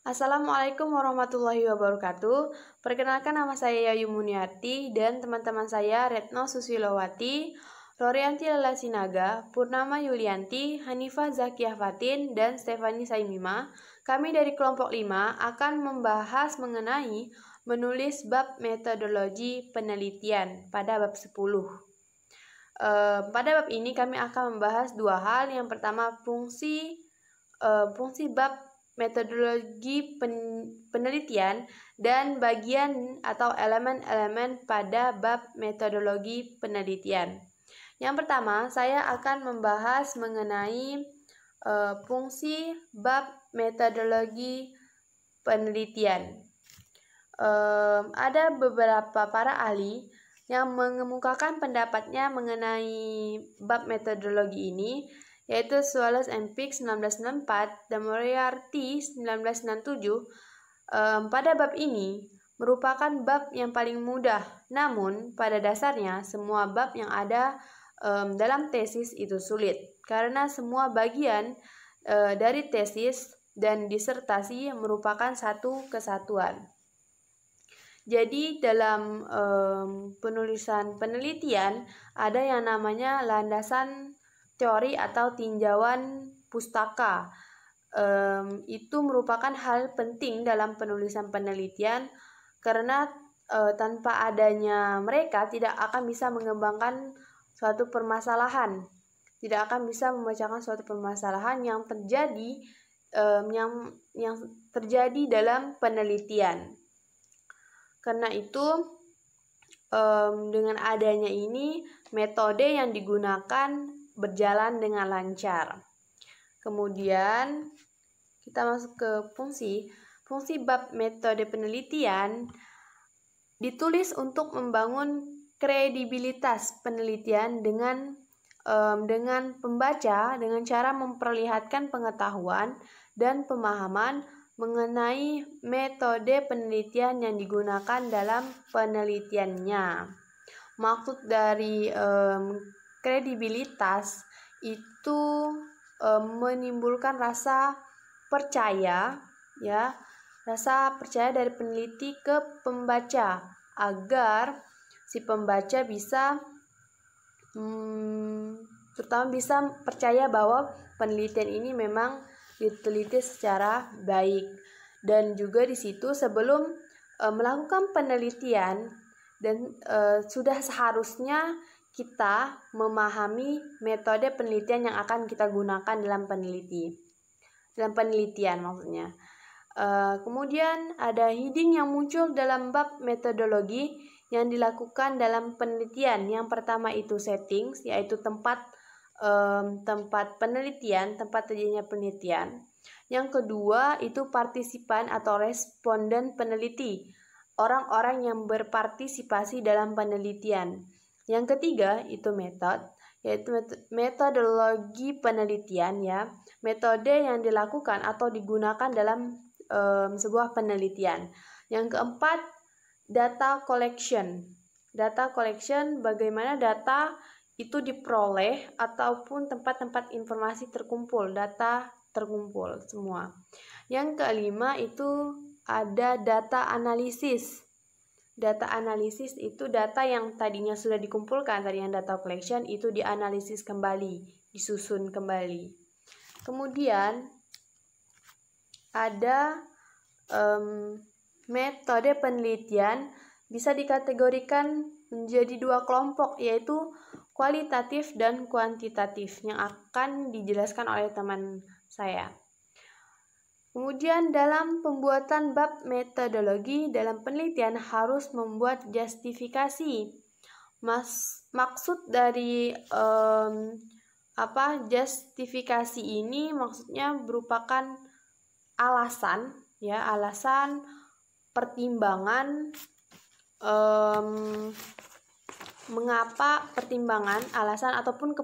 Assalamualaikum warahmatullahi wabarakatuh. Perkenalkan, nama saya Yayu Muniarti dan teman-teman saya Retno Susilowati, Rorianti Lalasinaga, Purnama Yulianti, Hanifah Zakiyah Fatin, dan Stefani Saimima. Kami dari kelompok 5 akan membahas mengenai menulis bab metodologi penelitian pada bab 10. Pada bab ini kami akan membahas dua hal. Yang pertama, fungsi bab metodologi penelitian dan bagian atau elemen-elemen pada bab metodologi penelitian. Yang pertama, saya akan membahas mengenai fungsi bab metodologi penelitian. Ada beberapa para ahli yang mengemukakan pendapatnya mengenai bab metodologi ini, yaitu Swallows and Pick 1994 dan Moriarty 1997. Pada bab ini merupakan bab yang paling mudah, namun pada dasarnya semua bab yang ada dalam tesis itu sulit, karena semua bagian dari tesis dan disertasi merupakan satu kesatuan. Jadi dalam penulisan penelitian ada yang namanya landasan teori atau tinjauan pustaka. Itu merupakan hal penting dalam penulisan penelitian, karena tanpa adanya mereka tidak akan bisa mengembangkan suatu permasalahan, tidak akan bisa memecahkan suatu permasalahan yang terjadi yang terjadi dalam penelitian. Karena itu dengan adanya ini metode yang digunakan berjalan dengan lancar. Kemudian kita masuk ke fungsi bab metode penelitian ditulis untuk membangun kredibilitas penelitian dengan pembaca dengan cara memperlihatkan pengetahuan dan pemahaman mengenai metode penelitian yang digunakan dalam penelitiannya. Maksud dari kredibilitas itu menimbulkan rasa percaya, rasa percaya dari peneliti ke pembaca, agar si pembaca bisa terutama bisa percaya bahwa penelitian ini memang diteliti secara baik. Dan juga di situ sebelum melakukan penelitian dan sudah seharusnya kita memahami metode penelitian yang akan kita gunakan dalam penelitian maksudnya. Kemudian ada heading yang muncul dalam bab metodologi yang dilakukan dalam penelitian. Yang pertama itu settings, yaitu tempat penelitian, tempat terjadinya penelitian. Yang kedua itu partisipan atau responden peneliti, orang-orang yang berpartisipasi dalam penelitian. Yang ketiga itu yaitu metodologi penelitian, metode yang dilakukan atau digunakan dalam sebuah penelitian. Yang keempat data collection. Data collection, bagaimana data itu diperoleh ataupun tempat-tempat informasi terkumpul, data terkumpul semua. Yang kelima itu ada data analisis. Data analisis itu data yang tadinya sudah dikumpulkan, tadi yang data collection itu dianalisis kembali, disusun kembali. Kemudian ada metode penelitian bisa dikategorikan menjadi dua kelompok, yaitu kualitatif dan kuantitatif, yang akan dijelaskan oleh teman saya. Kemudian dalam pembuatan bab metodologi dalam penelitian harus membuat justifikasi. Maksud dari justifikasi ini maksudnya berupakan alasan pertimbangan mengapa pertimbangan, alasan ataupun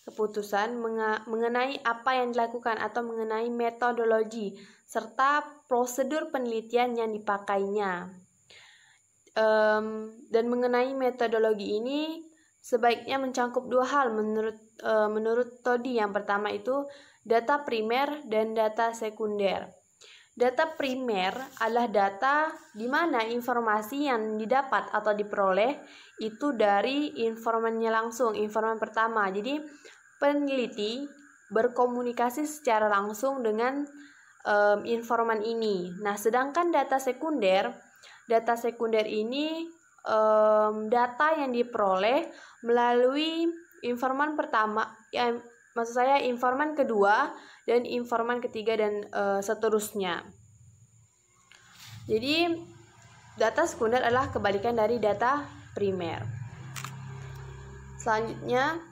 keputusan mengenai apa yang dilakukan atau mengenai metodologi serta prosedur penelitian yang dipakainya. Dan mengenai metodologi ini sebaiknya mencangkup dua hal menurut Todi. Yang pertama itu data primer dan data sekunder. Data primer adalah data di mana informasi yang didapat atau diperoleh itu dari informannya langsung, informan pertama. Jadi peneliti berkomunikasi secara langsung dengan informan ini. Nah, sedangkan data sekunder ini data yang diperoleh melalui informan pertama, maksud saya informan kedua dan informan ketiga dan seterusnya. Jadi data sekunder adalah kebalikan dari data primer. Selanjutnya,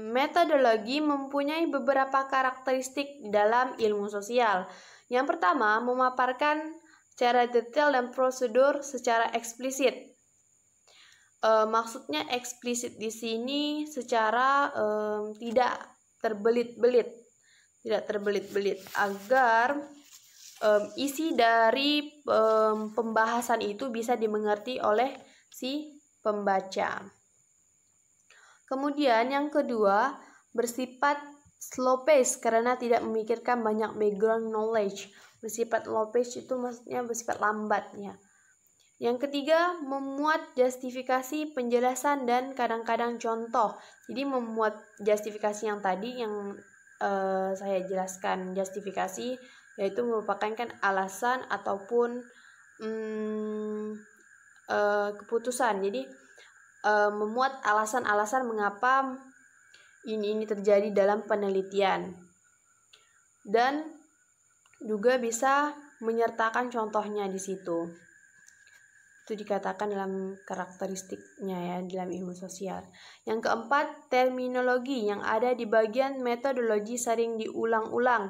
metodologi mempunyai beberapa karakteristik dalam ilmu sosial. Yang pertama, memaparkan secara detail dan prosedur secara eksplisit. Maksudnya eksplisit di sini secara tidak terbelit-belit agar isi dari pembahasan itu bisa dimengerti oleh si pembaca. Kemudian yang kedua, bersifat slow pace karena tidak memikirkan banyak background knowledge. Bersifat low pace itu maksudnya bersifat lambat ya. Yang ketiga, memuat justifikasi, penjelasan, dan kadang-kadang contoh. Jadi memuat justifikasi yang tadi yang saya jelaskan, justifikasi yaitu merupakan kan alasan ataupun keputusan. Jadi memuat alasan-alasan mengapa ini terjadi dalam penelitian. Dan juga bisa menyertakan contohnya di situ. Itu dikatakan dalam karakteristiknya ya dalam ilmu sosial. Yang keempat, terminologi yang ada di bagian metodologi sering diulang-ulang.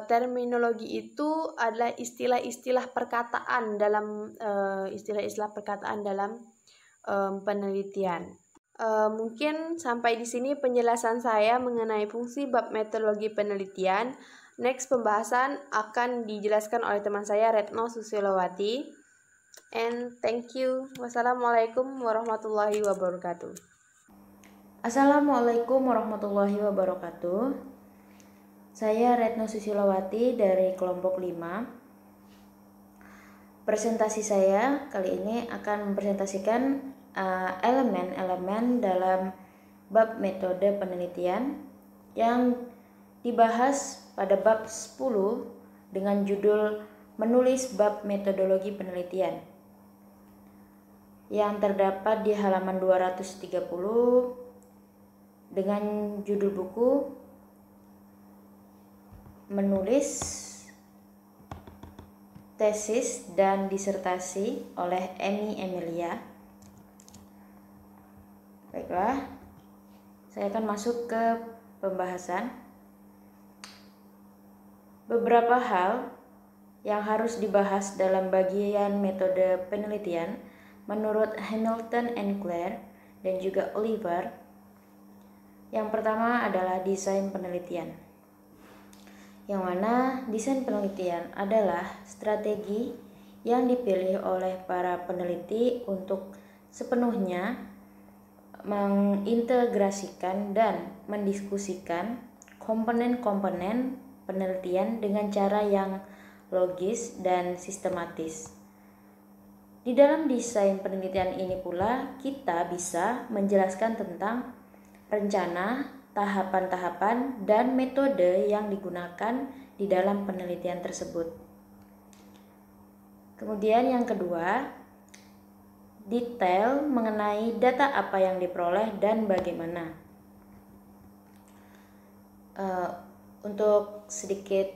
Terminologi itu adalah istilah-istilah perkataan dalam penelitian. Mungkin sampai di sini penjelasan saya mengenai fungsi bab metodologi penelitian. Next pembahasan akan dijelaskan oleh teman saya Retno Susilowati. And thank you. Wassalamualaikum warahmatullahi wabarakatuh. Assalamualaikum warahmatullahi wabarakatuh. Saya Retno Susilowati dari kelompok 5. Presentasi saya kali ini akan mempresentasikan elemen-elemen dalam bab metode penelitian yang dibahas pada bab 10 dengan judul menulis bab metodologi penelitian, yang terdapat di halaman 230 dengan judul buku menulis tesis dan disertasi oleh Eni Emilia. Baiklah, saya akan masuk ke pembahasan. Beberapa hal yang harus dibahas dalam bagian metode penelitian menurut Hamilton and Clare dan juga Oliver. Yang pertama adalah desain penelitian, yang mana desain penelitian adalah strategi yang dipilih oleh para peneliti untuk sepenuhnya mengintegrasikan dan mendiskusikan komponen-komponen penelitian dengan cara yang logis dan sistematis. Di dalam desain penelitian ini pula kita bisa menjelaskan tentang rencana, tahapan-tahapan, dan metode yang digunakan di dalam penelitian tersebut. Kemudian yang kedua, detail mengenai data apa yang diperoleh dan bagaimana. Untuk sedikit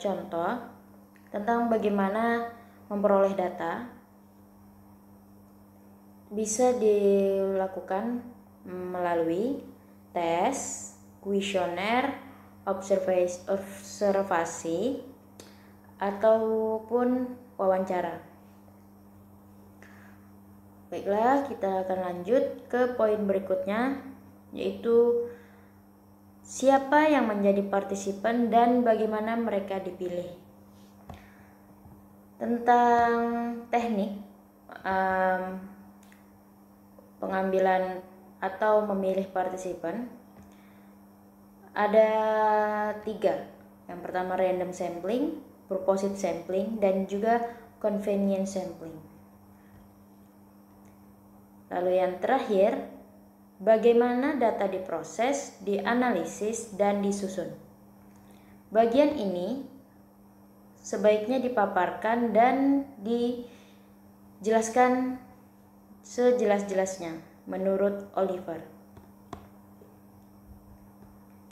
contoh tentang bagaimana memperoleh data, bisa dilakukan melalui tes, kuesioner, observasi, ataupun wawancara. Baiklah, kita akan lanjut ke poin berikutnya, yaitu siapa yang menjadi partisipan dan bagaimana mereka dipilih. Tentang teknik pengambilan atau memilih partisipan, Ada 3. Yang pertama random sampling, purposive sampling, dan juga convenience sampling. Lalu yang terakhir, bagaimana data diproses, dianalisis, dan disusun. Bagian ini sebaiknya dipaparkan dan dijelaskan sejelas-jelasnya menurut Oliver.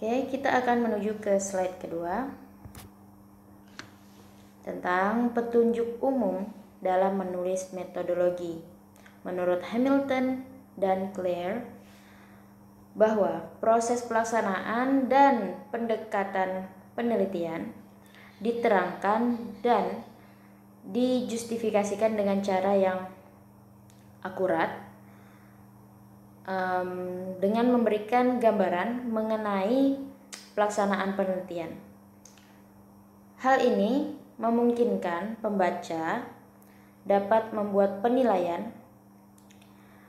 Oke, kita akan menuju ke slide kedua tentang petunjuk umum dalam menulis metodologi. Menurut Hamilton dan Clare, bahwa proses pelaksanaan dan pendekatan penelitian diterangkan dan dijustifikasikan dengan cara yang akurat, dengan memberikan gambaran mengenai pelaksanaan penelitian. Hal ini memungkinkan pembaca dapat membuat penilaian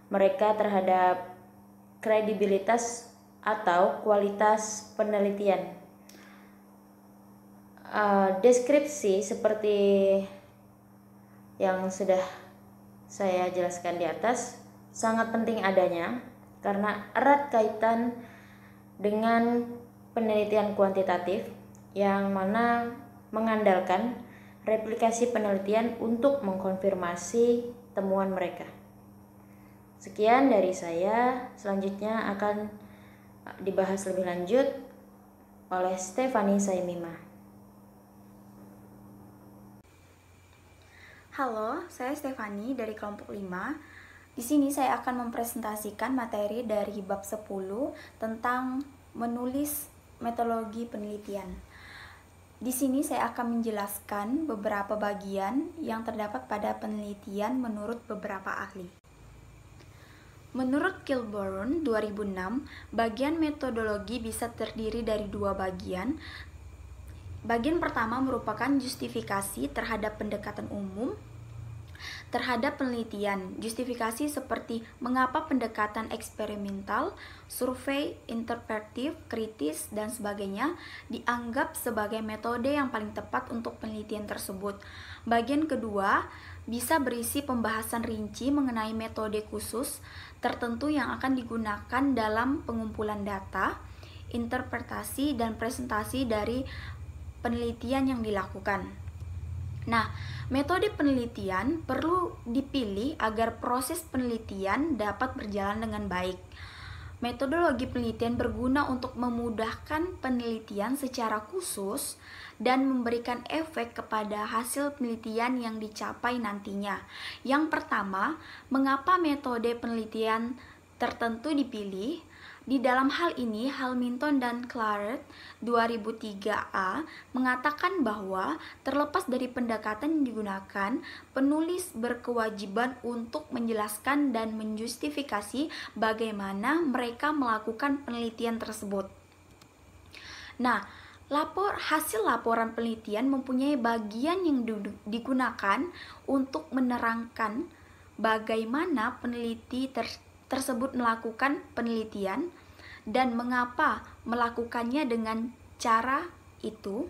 mereka terhadap kredibilitas atau kualitas penelitian. Deskripsi seperti yang sudah saya jelaskan di atas sangat penting adanya karena erat kaitan dengan penelitian kuantitatif yang mana mengandalkan replikasi penelitian untuk mengkonfirmasi temuan mereka. Sekian dari saya, selanjutnya akan dibahas lebih lanjut oleh Stefani Saimima. Halo, saya Stefani dari kelompok 5. Di sini saya akan mempresentasikan materi dari bab 10 tentang menulis metodologi penelitian. Di sini saya akan menjelaskan beberapa bagian yang terdapat pada penelitian menurut beberapa ahli. Menurut Kilburn 2006, bagian metodologi bisa terdiri dari 2 bagian. Bagian pertama merupakan justifikasi terhadap pendekatan umum terhadap penelitian. Justifikasi seperti mengapa pendekatan eksperimental, survei, interpretif, kritis, dan sebagainya dianggap sebagai metode yang paling tepat untuk penelitian tersebut. Bagian kedua bisa berisi pembahasan rinci mengenai metode khusus tertentu yang akan digunakan dalam pengumpulan data, interpretasi, dan presentasi dari penelitian yang dilakukan. Nah, metode penelitian perlu dipilih agar proses penelitian dapat berjalan dengan baik. Metodologi penelitian berguna untuk memudahkan penelitian secara khusus dan memberikan efek kepada hasil penelitian yang dicapai nantinya. Yang pertama, mengapa metode penelitian tertentu dipilih? Di dalam hal ini, Hamilton dan Clare 2003a mengatakan bahwa terlepas dari pendekatan yang digunakan, penulis berkewajiban untuk menjelaskan dan menjustifikasi bagaimana mereka melakukan penelitian tersebut. Nah, hasil laporan penelitian mempunyai bagian yang digunakan untuk menerangkan bagaimana peneliti tersebut melakukan penelitian dan mengapa melakukannya dengan cara itu.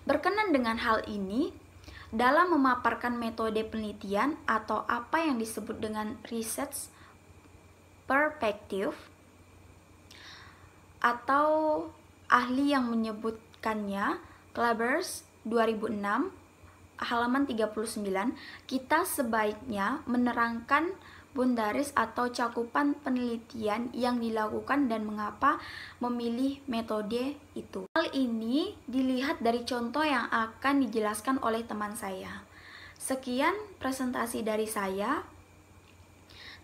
Berkenan dengan hal ini, dalam memaparkan metode penelitian atau apa yang disebut dengan research perspective, atau ahli yang menyebutkannya Klebers 2006 halaman 39, kita sebaiknya menerangkan boundaries atau cakupan penelitian yang dilakukan dan mengapa memilih metode itu. Hal ini dilihat dari contoh yang akan dijelaskan oleh teman saya. Sekian presentasi dari saya.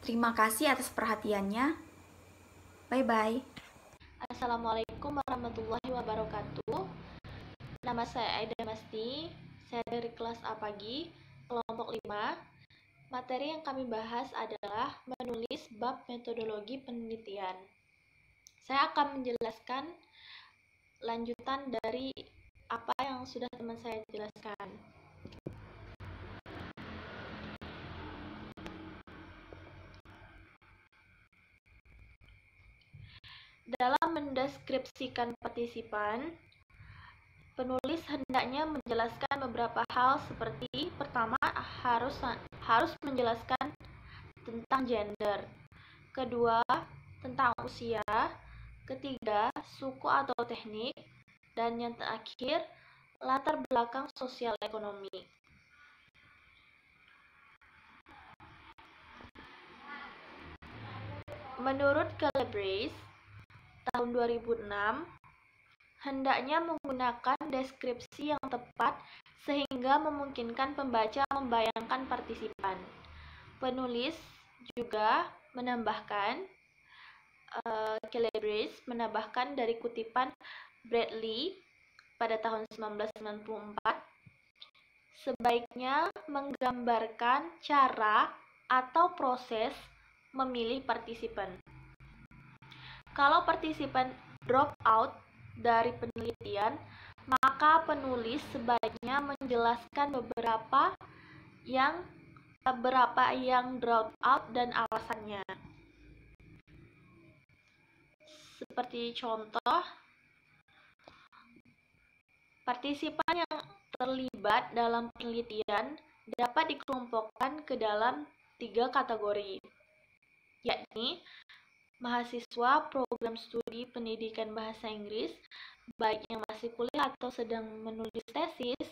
Terima kasih atas perhatiannya. Bye-bye. Assalamualaikum warahmatullahi wabarakatuh. Nama saya Aida Masti. Saya dari kelas A pagi, kelompok 5. Materi yang kami bahas adalah menulis bab metodologi penelitian. Saya akan menjelaskan lanjutan dari apa yang sudah teman saya jelaskan. Dalam mendeskripsikan partisipan, penulis hendaknya menjelaskan beberapa hal seperti pertama harus menjelaskan tentang gender, kedua tentang usia, ketiga suku atau teknik, dan yang terakhir latar belakang sosial ekonomi. Menurut Calabrese tahun 2006, hendaknya menggunakan deskripsi yang tepat sehingga memungkinkan pembaca membayangkan partisipan. Penulis juga menambahkan, Calabrese menambahkan dari kutipan Bradley pada tahun 1994, sebaiknya menggambarkan cara atau proses memilih partisipan. Kalau partisipan drop out dari penelitian, maka penulis sebaiknya menjelaskan beberapa yang drop out dan alasannya. Seperti contoh, partisipan yang terlibat dalam penelitian dapat dikelompokkan ke dalam 3 kategori, yakni mahasiswa program studi pendidikan bahasa Inggris, baik yang masih kuliah atau sedang menulis tesis,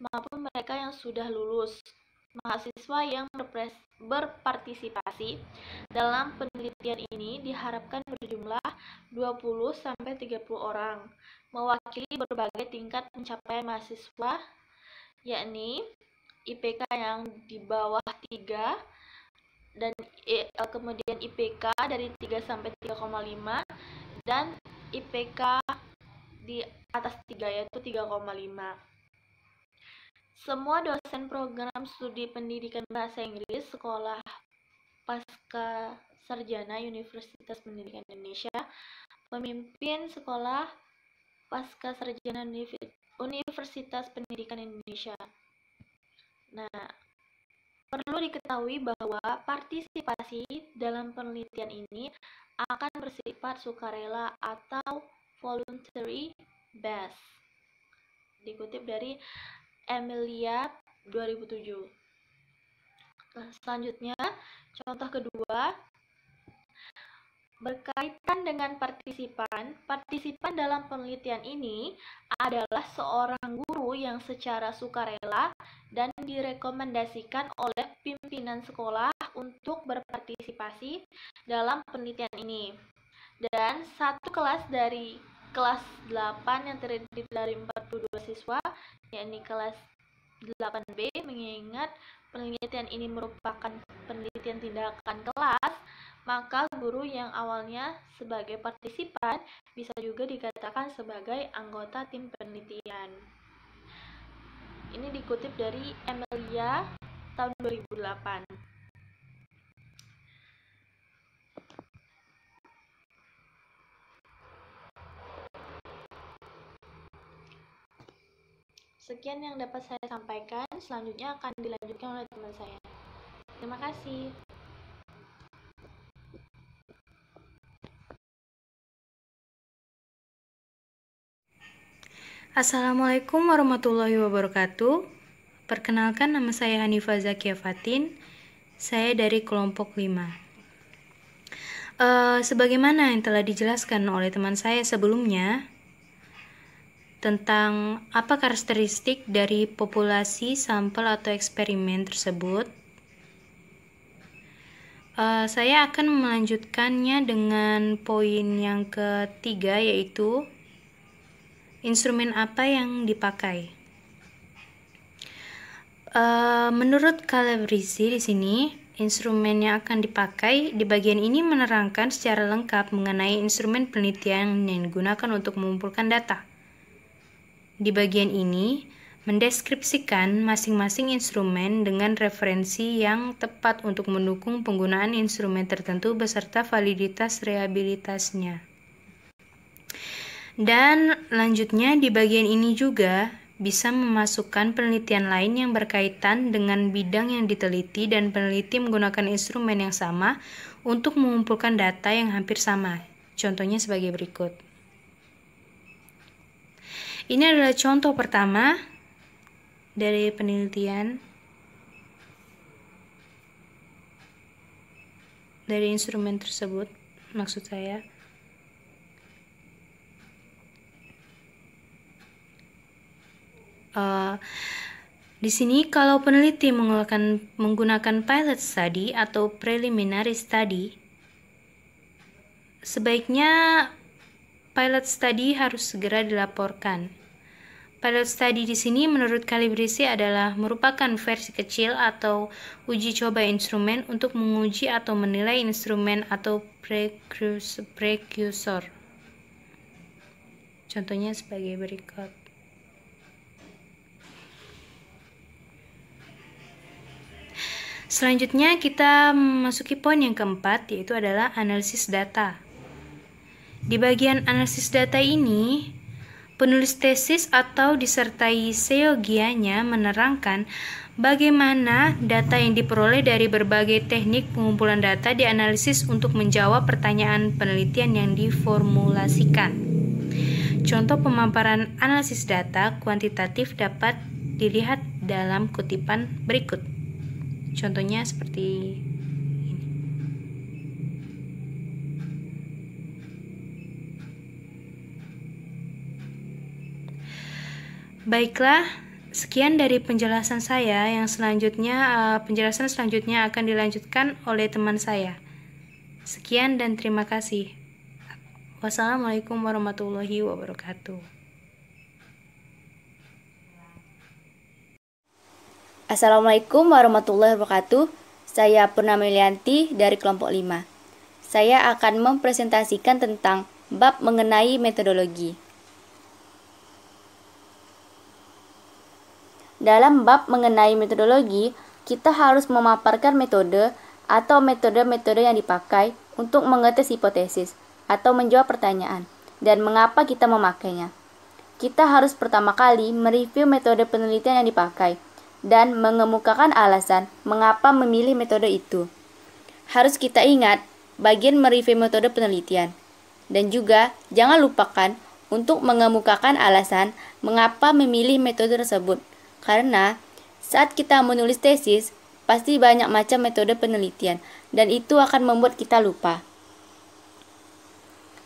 maupun mereka yang sudah lulus. Mahasiswa yang berpartisipasi dalam penelitian ini diharapkan berjumlah 20-30 orang, mewakili berbagai tingkat pencapaian mahasiswa, yakni IPK yang di bawah 3, dan kemudian IPK dari 3 sampai 3,5, dan IPK di atas 3 yaitu 3,5. Semua dosen program studi pendidikan bahasa Inggris Sekolah Pasca Sarjana Universitas Pendidikan Indonesia, pemimpin Sekolah Pasca Sarjana Universitas Pendidikan Indonesia. Nah, perlu diketahui bahwa partisipasi dalam penelitian ini akan bersifat sukarela atau voluntary based. Dikutip dari Emilia 2007. Selanjutnya, contoh kedua, berkaitan dengan partisipan dalam penelitian ini adalah seorang guru yang secara sukarela dan direkomendasikan oleh pimpinan sekolah untuk berpartisipasi dalam penelitian ini. Dan satu kelas dari kelas 8 yang terdiri dari 42 siswa, yakni kelas 8B, mengingat penelitian ini merupakan penelitian tindakan kelas, maka guru yang awalnya sebagai partisipan bisa juga dikatakan sebagai anggota tim penelitian. Ini dikutip dari Emilia tahun 2008. Sekian yang dapat saya sampaikan, selanjutnya akan dilanjutkan oleh teman saya. Terima kasih. Assalamualaikum warahmatullahi wabarakatuh. Perkenalkan, nama saya Hanifah Zakia Fatin. Saya dari kelompok 5. Sebagaimana yang telah dijelaskan oleh teman saya sebelumnya tentang apa karakteristik dari populasi sampel atau eksperimen tersebut, saya akan melanjutkannya dengan poin yang ketiga, yaitu instrumen apa yang dipakai. Menurut Calabrese di sini, instrumen yang akan dipakai di bagian ini menerangkan secara lengkap mengenai instrumen penelitian yang digunakan untuk mengumpulkan data. Di bagian ini mendeskripsikan masing-masing instrumen dengan referensi yang tepat untuk mendukung penggunaan instrumen tertentu beserta validitas reliabilitasnya. Dan lanjutnya di bagian ini juga bisa memasukkan penelitian lain yang berkaitan dengan bidang yang diteliti dan peneliti menggunakan instrumen yang sama untuk mengumpulkan data yang hampir sama. Contohnya sebagai berikut. Ini adalah contoh pertama dari penelitian dari instrumen tersebut, maksud saya. Di sini kalau peneliti menggunakan pilot study atau preliminary study, sebaiknya pilot study harus segera dilaporkan. Pilot study di sini menurut Calabrese adalah merupakan versi kecil atau uji coba instrumen untuk menguji atau menilai instrumen atau precursor. Contohnya sebagai berikut. Selanjutnya kita memasuki poin yang keempat, yaitu adalah analisis data. Di bagian analisis data ini, penulis tesis atau disertai seyogianya menerangkan bagaimana data yang diperoleh dari berbagai teknik pengumpulan data dianalisis untuk menjawab pertanyaan penelitian yang diformulasikan. Contoh pemaparan analisis data kuantitatif dapat dilihat dalam kutipan berikut. Contohnya seperti ini. Baiklah, sekian dari penjelasan saya. Yang selanjutnya, penjelasan selanjutnya akan dilanjutkan oleh teman saya. Sekian dan terima kasih. Wassalamualaikum warahmatullahi wabarakatuh. Assalamualaikum warahmatullahi wabarakatuh. Saya Purnama Yulianti dari kelompok 5. Saya akan mempresentasikan tentang bab mengenai metodologi. Dalam bab mengenai metodologi, kita harus memaparkan metode atau metode-metode yang dipakai untuk mengetes hipotesis atau menjawab pertanyaan dan mengapa kita memakainya. Kita harus pertama kali mereview metode penelitian yang dipakai dan mengemukakan alasan mengapa memilih metode itu. Harus kita ingat bagian mereview metode penelitian. Dan juga jangan lupakan untuk mengemukakan alasan mengapa memilih metode tersebut. Karena saat kita menulis tesis, pasti banyak macam metode penelitian dan itu akan membuat kita lupa.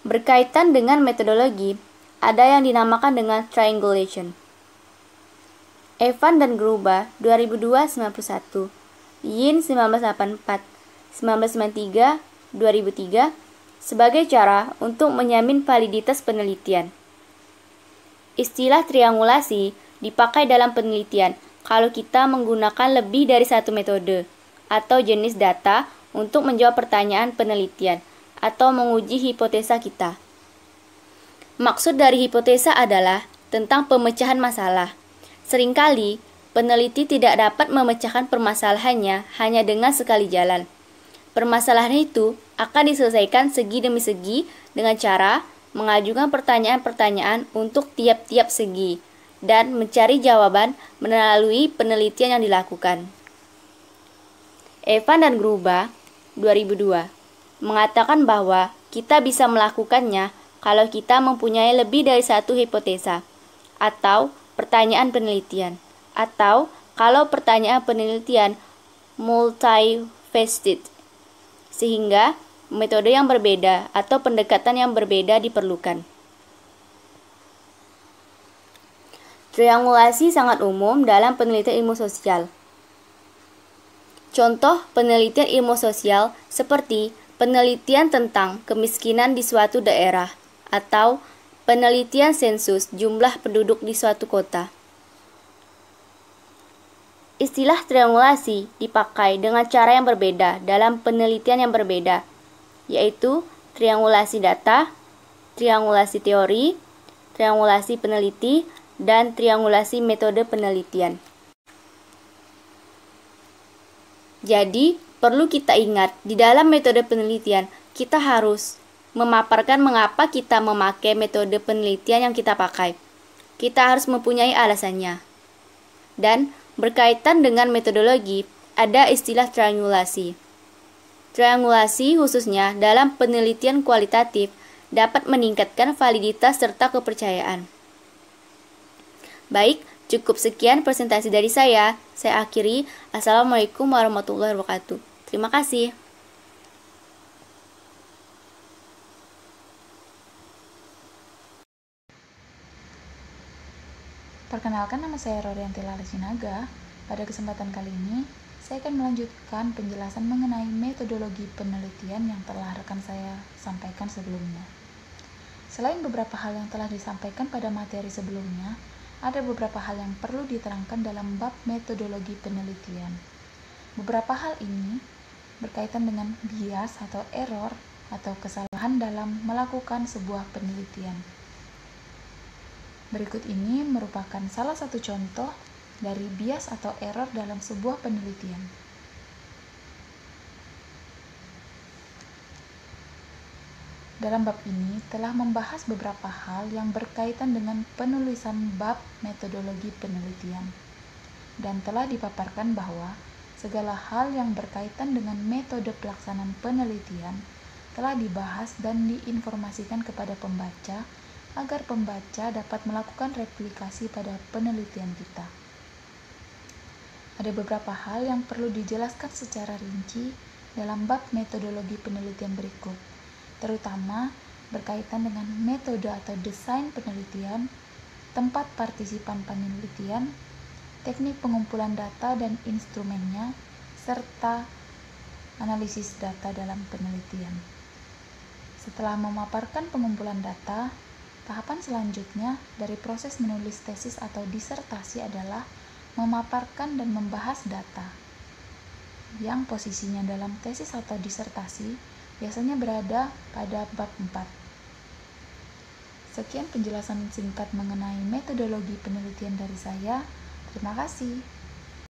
Berkaitan dengan metodologi, ada yang dinamakan dengan triangulation. Evan dan Gruba 2002-91, Yin 1984, 1993, 2003 sebagai cara untuk menjamin validitas penelitian. Istilah triangulasi dipakai dalam penelitian kalau kita menggunakan lebih dari satu metode atau jenis data untuk menjawab pertanyaan penelitian atau menguji hipotesa kita. Maksud dari hipotesa adalah tentang pemecahan masalah. Seringkali, peneliti tidak dapat memecahkan permasalahannya hanya dengan sekali jalan. Permasalahan itu akan diselesaikan segi demi segi dengan cara mengajukan pertanyaan-pertanyaan untuk tiap-tiap segi dan mencari jawaban melalui penelitian yang dilakukan. Evan dan Gruba 2002 mengatakan bahwa kita bisa melakukannya kalau kita mempunyai lebih dari satu hipotesa atau pertanyaan penelitian, atau kalau pertanyaan penelitian multifaceted, sehingga metode yang berbeda atau pendekatan yang berbeda diperlukan. Triangulasi sangat umum dalam penelitian ilmu sosial. Contoh penelitian ilmu sosial seperti penelitian tentang kemiskinan di suatu daerah, atau penelitian sensus jumlah penduduk di suatu kota. Istilah triangulasi dipakai dengan cara yang berbeda dalam penelitian yang berbeda, yaitu triangulasi data, triangulasi teori, triangulasi peneliti, dan triangulasi metode penelitian. Jadi, perlu kita ingat, di dalam metode penelitian, kita harus memaparkan mengapa kita memakai metode penelitian yang kita pakai. Kita harus mempunyai alasannya. Dan berkaitan dengan metodologi, ada istilah triangulasi. Triangulasi khususnya dalam penelitian kualitatif dapat meningkatkan validitas serta kepercayaan. Baik, cukup sekian presentasi dari saya. Saya akhiri. Assalamualaikum warahmatullahi wabarakatuh. Terima kasih. Perkenalkan, nama saya Rorianti Sinaga. Pada kesempatan kali ini, saya akan melanjutkan penjelasan mengenai metodologi penelitian yang telah rekan saya sampaikan sebelumnya. Selain beberapa hal yang telah disampaikan pada materi sebelumnya, ada beberapa hal yang perlu diterangkan dalam bab metodologi penelitian. Beberapa hal ini berkaitan dengan bias atau error atau kesalahan dalam melakukan sebuah penelitian. Berikut ini merupakan salah satu contoh dari bias atau error dalam sebuah penelitian. Dalam bab ini telah membahas beberapa hal yang berkaitan dengan penulisan bab metodologi penelitian, dan telah dipaparkan bahwa segala hal yang berkaitan dengan metode pelaksanaan penelitian telah dibahas dan diinformasikan kepada pembaca agar pembaca dapat melakukan replikasi pada penelitian kita. Ada beberapa hal yang perlu dijelaskan secara rinci dalam bab metodologi penelitian berikut, terutama berkaitan dengan metode atau desain penelitian, tempat partisipan penelitian, teknik pengumpulan data dan instrumennya, serta analisis data dalam penelitian. Setelah memaparkan pengumpulan data, tahapan selanjutnya dari proses menulis tesis atau disertasi adalah memaparkan dan membahas data, yang posisinya dalam tesis atau disertasi biasanya berada pada bab 4. Sekian penjelasan singkat mengenai metodologi penelitian dari saya. Terima kasih.